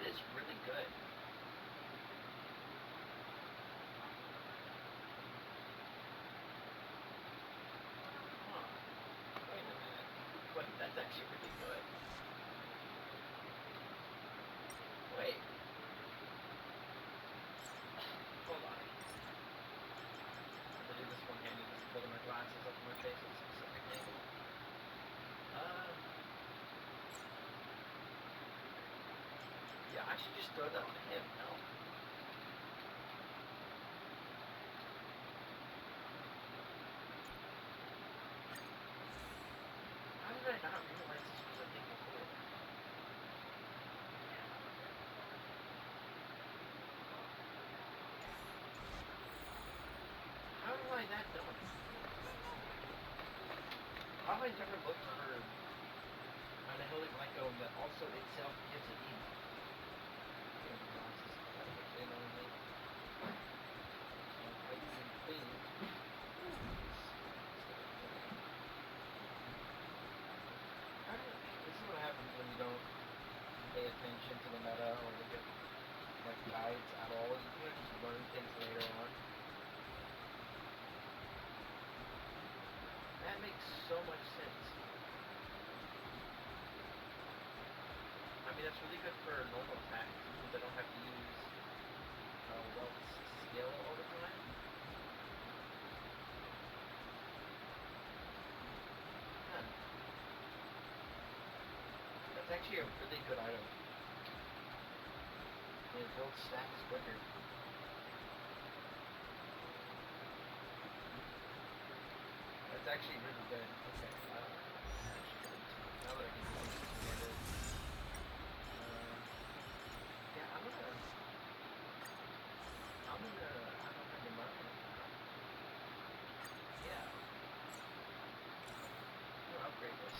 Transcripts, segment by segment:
is really good. Huh. Wait a minute. Wait, that's actually really good. Wait. Hold on. I'm gonna do this one-handed. Just pulling my glasses up to my face at a specific angle. Yeah, I should just throw that on him, no? How did I not realize this was a thing before? How do I not know? How have I never looked for an unholy glycone that also itself gives an emo? This is what happens when you don't pay attention to the meta or look at like guides at all. You can just learn things later on. That makes so much sense. I mean, that's really good for normal attacks because I don't have to use Welt's skill all the time. Huh. That's actually a really good item. It builds stacks quicker. That's actually really good. Okay. Now that I can use it two-handed. Yeah, I don't have your marker now. Yeah. I'm gonna upgrade this.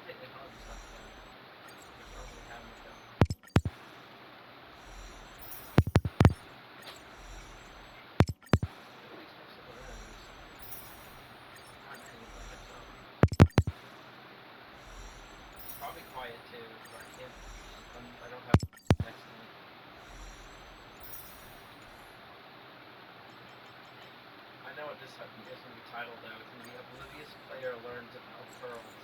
Take the hard stuff down. I don't really have much down. At least have some of those. I might even have some. It's probably quiet too, so I can't. I don't have next to me. I know what this is going to be titled though. It's going to be Oblivious Player Learns About Pearls.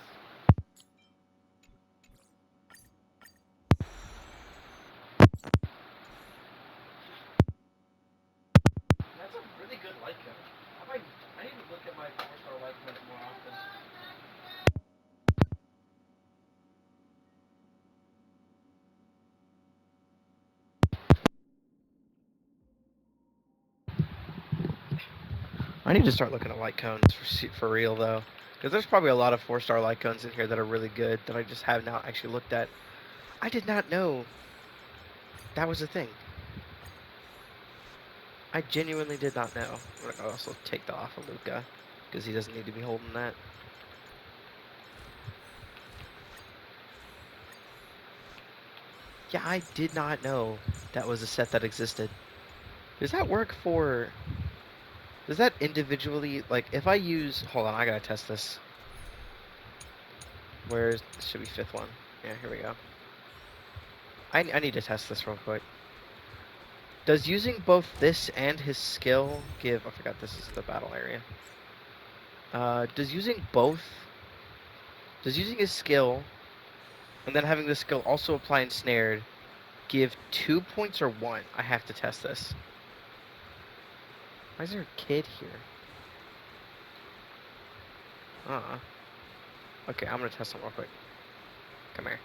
That's a really good light code. I need to look at my 4-star light codes more often. I need to start looking at light cones for real though, because there's probably a lot of 4-star light cones in here that are really good that I just have not actually looked at. I did not know that was a thing. I genuinely did not know. I'm gonna also take that off of Luca, because he doesn't need to be holding that. Yeah, I did not know that was a set that existed. Does that work for... Does that individually... Like, if I use... Hold on, I gotta test this. Where's... This should be fifth one. Yeah, here we go. I need to test this real quick. Does using both this and his skill give... I forgot this is the battle area. Does using both... Does using his skill and then having the skill also apply ensnared give 2 points or 1? I have to test this. Why is there a kid here? Okay, I'm gonna test him real quick. Come here.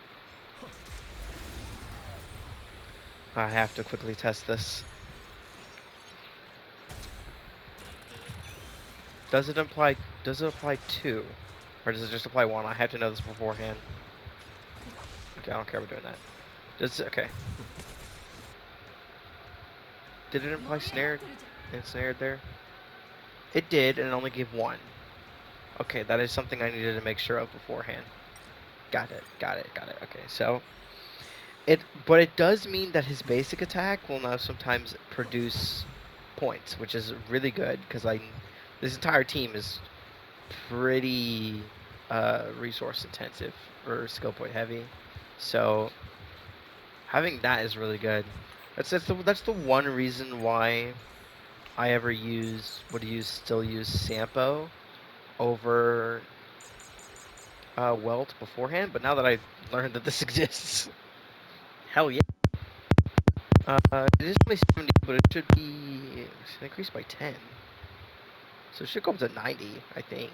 I have to quickly test this. Does it apply 2? Or does it just apply 1? I have to know this beforehand. Okay, I don't care about doing that. Okay. Did it imply snared? Ensnared there? It did, and it only gave 1. Okay, that is something I needed to make sure of beforehand. Got it. Okay, so... But it does mean that his basic attack will now sometimes produce points, which is really good, because this entire team is pretty resource intensive or skill point heavy. So Having that is really good. That's the one reason why I ever still use Sampo over Welt beforehand. But now that I've learned that this exists, hell yeah. It is only 70, but it should be increased by 10. So it should go up to 90, I think,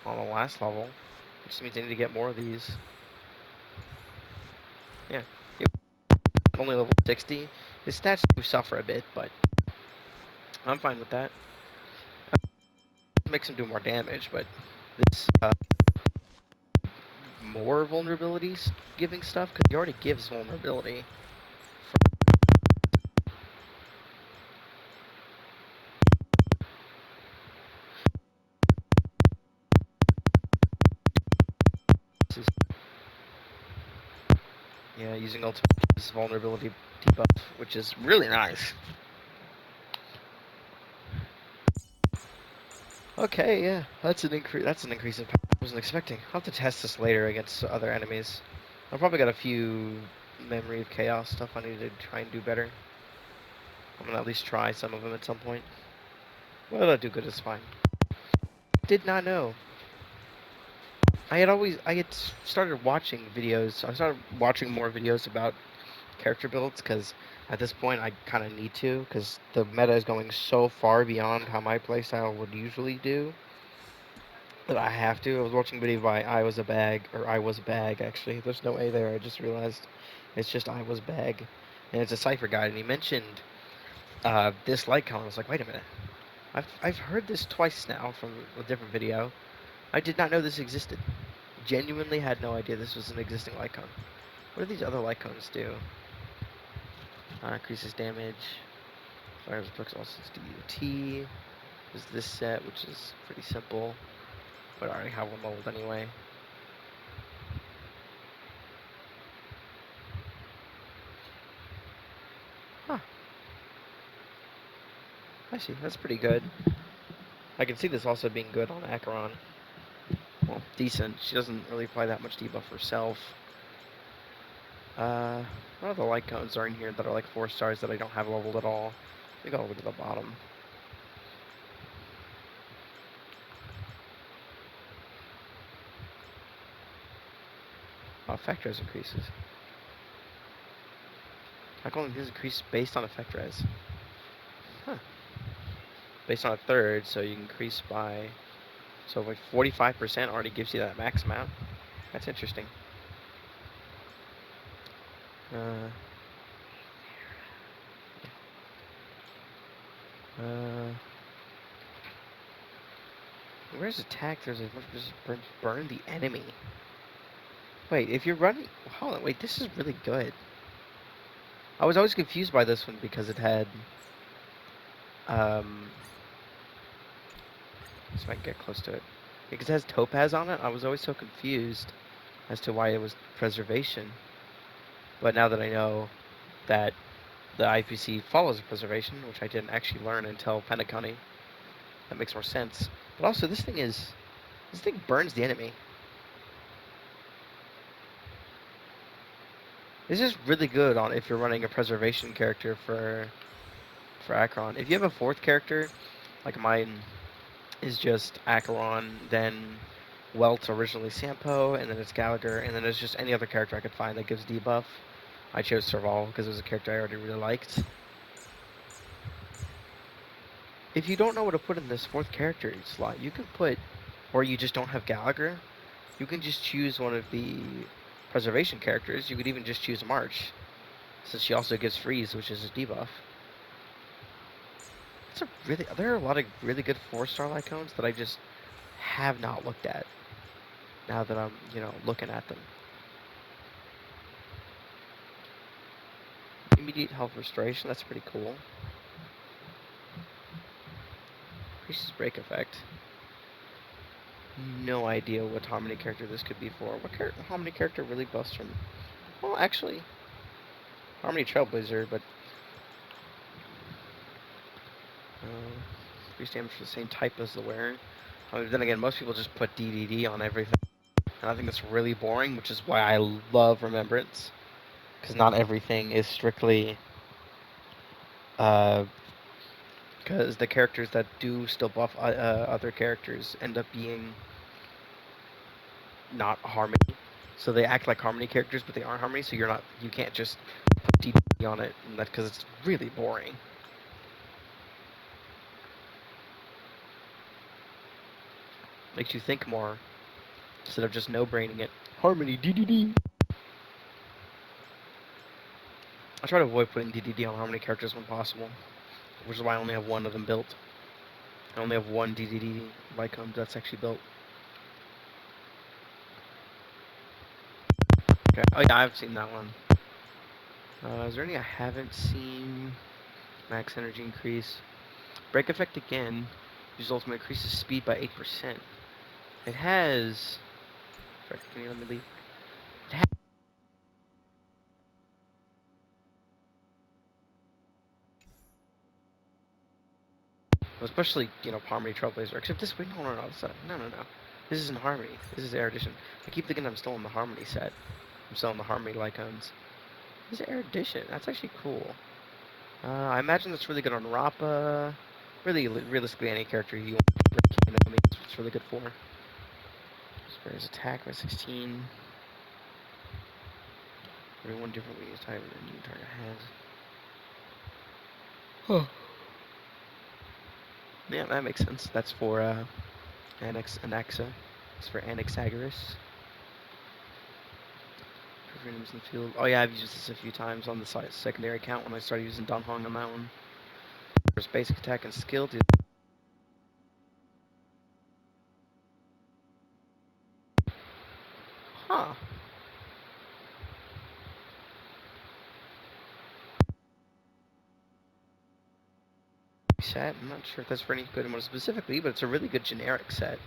on the last level. Which just means I need to get more of these. Yeah. Only level 60. His stats do suffer a bit, but I'm fine with that. It makes him do more damage, but this more vulnerabilities giving stuff, because he already gives vulnerability. Yeah, using ultimate is vulnerability debuff, which is really nice. Okay, yeah, that's an increase. That's an increase in power I wasn't expecting. I'll have to test this later against other enemies. I've probably got a few Memory of Chaos stuff I need to try and do better. I'm gonna at least try some of them at some point. Whether I do good is fine. Did not know. I had started watching videos. I started watching more videos about character builds because at this point I kind of need to because the meta is going so far beyond how my playstyle would usually do that I have to. I was watching a video by I was bag actually. There's no A there. I just realized it's just I was bag, and it's a cipher guide. And he mentioned this light cone. I was like, wait a minute. I've heard this twice now from a different video. I did not know this existed. Genuinely had no idea this was an existing light cone. What do these other light cones do? Increases damage. Fires books also DUT. There's this set, which is pretty simple, but I already have one leveled anyway. Huh. I see. That's pretty good. I can see this also being good on Acheron. Well, decent. She doesn't really apply that much debuff herself. What other light cones are in here that are like 4 stars that I don't have leveled at all? Let me go over to the bottom. Effect res increases. How come this increase based on effect res? Huh. Based on a third, so you increase by... So like 45% already gives you that max amount. That's interesting. Uh, uh, where's attack? There's a just burn the enemy. Wait, if you're running, hold on. Wait, this is really good. I was always confused by this one because it had, um, so I can get close to it. Because it has topaz on it. I was always so confused as to why it was preservation. But now that I know that the IPC follows preservation, which I didn't actually learn until Pentaconi, that makes more sense. But also, this thing burns the enemy. This is really good on if you're running a preservation character for Acheron. If you have a 4th character, like mine is just Acheron, then Welt originally Sampo, and then it's Gallagher, and then there's just any other character I could find that gives debuff. I chose Serval because it was a character I already really liked. If you don't know what to put in this 4th character slot, you can put, or you just don't have Gallagher, you can just choose one of the preservation characters. You could even just choose March, since she also gives freeze, which is a debuff. There are a lot of really good 4-star icons that I just have not looked at. Now that I'm, looking at them. Immediate health restoration, that's pretty cool. Increases break effect. No idea what Harmony character this could be for. What Harmony character really buffs from? Well, actually, Harmony Trailblazer, but increased damage for the same type as the wearer. Then again, most people just put DDD on everything, and I think that's really boring, which is why I love Remembrance. because not everything is strictly. Because the characters that do still buff other characters end up being not harmony. So they act like harmony characters, but they aren't harmony. So you can't just put DD on it, because it's really boring. Makes you think more instead of just no-braining it. Harmony DDD. I try to avoid putting DDD on harmony characters when possible, which is why I only have one of them built. I only have one DDD Lycombe that's actually built. Okay. Oh yeah, I've seen that one. Is there any I haven't seen? Max energy increase. Break effect again. Use ultimate increases speed by 8%. It has. Sorry, can you let me leave? It has, especially Harmony Trailblazer. Except this. Wait, no. No. This isn't Harmony. This is Air Edition. I keep thinking I'm still in the Harmony set. I'm still in the Harmony Lycones. This is Air Edition. That's actually cool. I imagine that's really good on Rappa. Really, realistically, any character you want to break enemy, it's really good for. Spares attack by 16. Everyone different ways type than new target has. Huh. Yeah, that makes sense. That's for Anaxa. It's for Anaxagoras. For enemies in the field. Oh yeah, I've used this a few times on the secondary account when I started using Dunhong on that one. First basic attack and skill. Huh. Set. I'm not sure if that's for any good one specifically, but it's a really good generic set.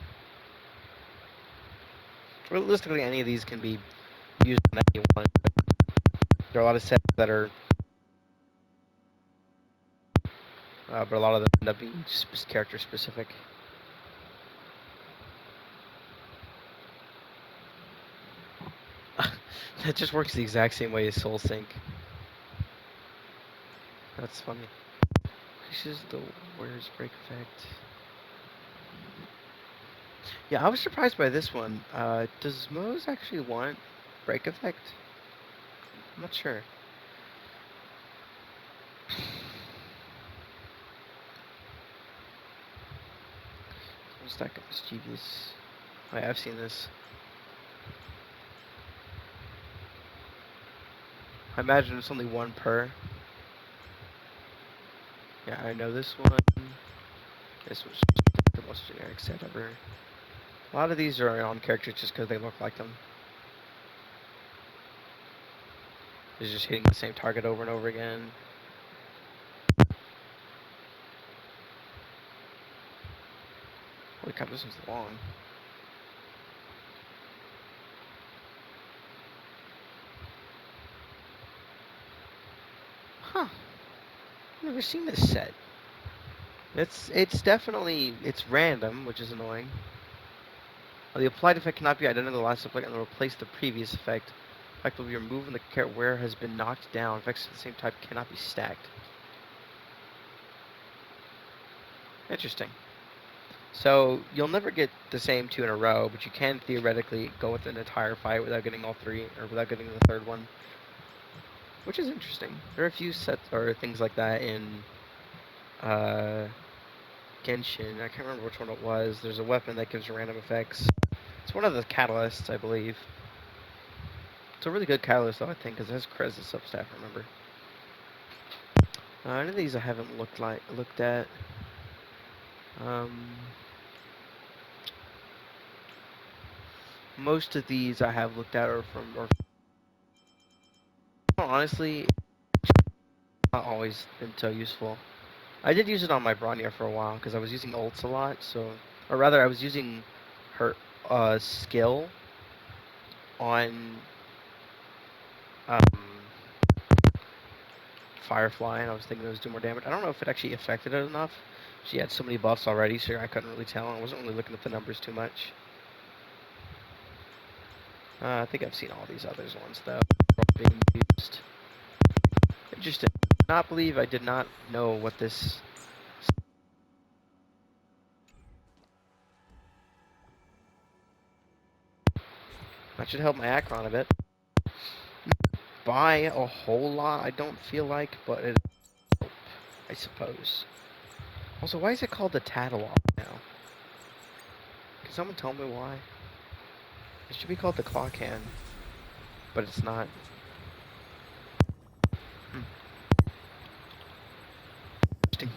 Realistically, any of these can be used on anyone. There are a lot of sets that are, but a lot of them end up being character specific. That just works the exact same way as Soul Sync. That's funny. Increases the Warrior's Break effect. Yeah, I was surprised by this one. Does Moe's actually want Break effect? I'm not sure. Stack of Mischievous. Oh, yeah, I've seen this. I imagine it's only one per. Yeah, I know this one. This was the most generic set ever. A lot of these are on characters just because they look like them. It's just hitting the same target over and over again. Holy crap, this one's long. Huh. I've never seen this set. It's definitely random, which is annoying. The applied effect cannot be identical to the last effect and replace the previous effect. Effect will be removed when the character wearer has been knocked down. Effects of the same type cannot be stacked. Interesting. So you'll never get the same two in a row, but you can theoretically go with an entire fight without getting all three, or without getting the third one, which is interesting. There are a few sets or things like that in uh, Genshin. I can't remember which one it was. There's a weapon that gives random effects. It's one of the catalysts, I believe. It's a really good catalyst, though, I think, because it has Krez as substaff, remember. Any of these I haven't looked at. Most of these I have looked at are honestly, not always been so useful. I did use it on my Bronya for a while, because I was using ults a lot, so... Or rather, I was using her skill on um, Firefly, and I was thinking it was doing more damage. I don't know if it actually affected it enough. She had so many buffs already, so I couldn't really tell. I wasn't really looking at the numbers too much. I think I've seen all these others ones, though. being used. Interesting. I cannot believe I did not know what this... That should help my Acron a bit. By a whole lot, I don't feel like, but it... I suppose. Also, why is it called the Tattalog now? Can someone tell me why? It should be called the Claw Can, but it's not. Hmm. Interesting.